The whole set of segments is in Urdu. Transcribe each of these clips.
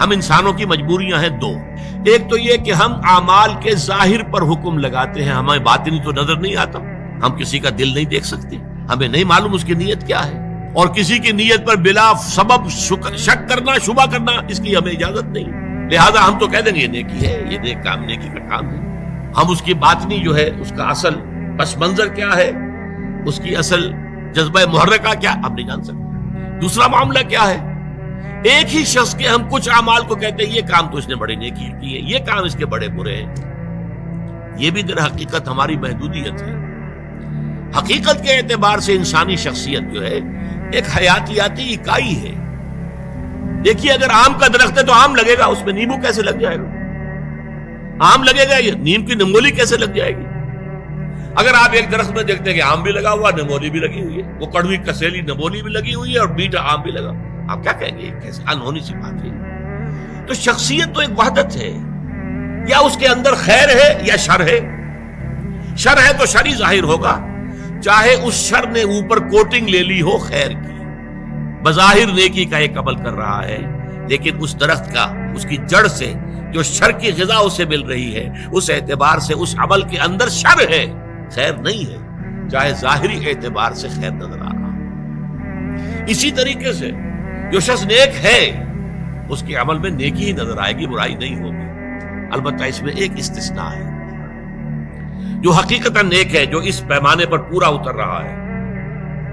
ہم انسانوں کی مجبوریاں ہیں دو. ایک تو یہ کہ ہم اعمال کے ظاہر پر حکم لگاتے ہیں، ہمیں باطنی تو نظر نہیں آتا، ہم کسی کا دل نہیں دیکھ سکتے، ہمیں نہیں معلوم اس کی نیت کیا ہے، اور کسی کی نیت پر بلا سبب شک کرنا، شبہ کرنا، اس کی ہمیں اجازت نہیں. لہذا ہم تو کہہ دیں گے یہ نیکی ہے، یہ نیک کام نیکی کا کام ہے. ہم اس کی باطنی جو ہے، اس کا اصل پس منظر کیا ہے، اس کی اصل جذبہ محرکہ کیا، ہم نہیں جان سکتے. دوسرا معاملہ کیا ہے، ایک ہی شخص کے ہم کچھ اعمال کو کہتے ہیں یہ کام تو اس نے بڑی نیکی کی ہے، یہ کام اس کے بڑے برے ہیں. یہ بھی در حقیقت ہماری محدودیت ہے. حقیقت کے اعتبار سے انسانی شخصیت جو ہے ایک حیاتیاتی اکائی ہے. دیکھیے اگر آم کا درخت ہے تو آم لگے گا، اس میں نیمبو کیسے لگ جائے گا؟ آم لگے گا، یہ نیم کی نمولی کیسے لگ جائے گی؟ اگر آپ ایک درخت میں دیکھتے ہیں کہ آم بھی لگا ہوا، نمولی بھی لگی ہوئی ہے، وہ کڑوی کسیلی نمولی بھی لگی ہوئی ہے اور میٹھا آم بھی لگا، آپ کیا کہیں گے؟ کیسے انہونی سی بات ہے. تو شخصیت تو ایک وحدت ہے، یا اس کے اندر خیر ہے یا شر ہے. شر ہے تو شر ہی ظاہر ہوگا، چاہے اس شر نے اوپر کوٹنگ لے لی ہو خیر کی، بظاہر نیکی کا ایک عمل کر رہا ہے، لیکن اس درخت کا، اس کی جڑ سے جو شر کی غذا اسے مل رہی ہے، اس اعتبار سے اس عمل کے اندر شر ہے، خیر نہیں ہے، چاہے ظاہری اعتبار سے خیر نظر آ رہا. اسی طریقے سے جو شخص نیک ہے اس کے عمل میں نیکی ہی نظر آئے گی، برائی نہیں ہوگی. البتہ اس میں ایک استثناء ہے، جو حقیقتاً نیک ہے، جو اس پیمانے پر پورا اتر رہا ہے.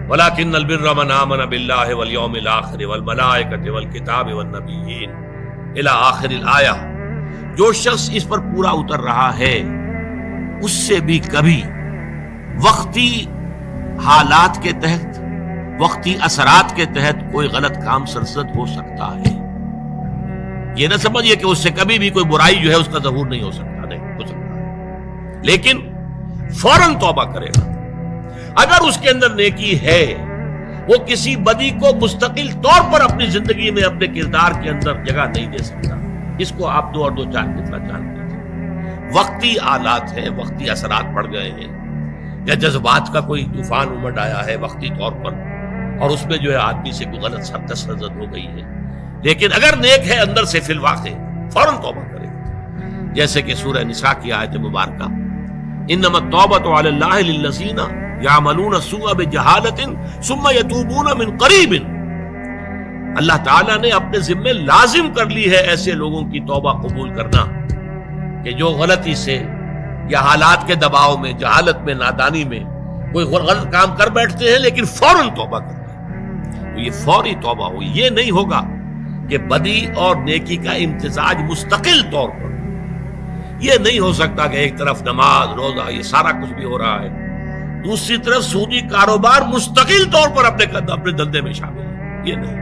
وَلَكِنَّ الْبِرَّ مَنْ آمَنَ بِاللَّهِ وَالْيَوْمِ الْآخِرِ وَالْمَلَائِكَةِ وَالْكِتَابِ وَالنَّبِيِّينَ إِلَى آخِرِ الْآيَةِ. جو شخص اس پر پورا اتر رہا ہے اس سے بھی کبھی وقتی حالات کے تحت، وقتی اثرات کے تحت کوئی غلط کام سرزد ہو سکتا ہے. یہ نہ سمجھیے کہ اس سے کبھی بھی کوئی برائی جو ہے اس کا ظہور نہیں ہو سکتا، نہیں ہو سکتا، لیکن فوراً توبہ کرے گا. اگر اس کے اندر نیکی ہے، وہ کسی بدی کو مستقل طور پر اپنی زندگی میں، اپنے کردار کے اندر جگہ نہیں دے سکتا. اس کو آپ 2 اور 2 4 کتنا جانتے ہیں. وقتی آلات ہیں، وقتی اثرات پڑ گئے ہیں، یا جذبات کا کوئی طوفان امڑ آیا ہے وقتی طور پر، اور اس میں جو ہے آدمی سے کوئی غلط حرکت سرزد ہو گئی ہے، لیکن اگر نیک ہے اندر سے فی الواقع، فوراً توبہ کرے گا. جیسے کہ سورہ نساء کی آیت مبارکہ، انما التوبۃ علی اللہ للذین یعملون السوء بجہالۃ ثم یتوبون من قریب. اللہ تعالیٰ نے اپنے ذمے لازم کر لی ہے ایسے لوگوں کی توبہ قبول کرنا کہ جو غلطی سے یا حالات کے دباؤ میں، جہالت میں، نادانی میں کوئی غلط کام کر بیٹھتے ہیں لیکن فوراً توبہ کرتے ہیں. تو یہ فوری توبہ ہوئی. یہ نہیں ہوگا کہ بدی اور نیکی کا امتزاج مستقل طور پر. یہ نہیں ہو سکتا کہ ایک طرف نماز، روزہ، یہ سارا کچھ بھی ہو رہا ہے، دوسری طرف سودی کاروبار مستقل طور پر اپنے دندے میں شامل ہے. یہ نہیں.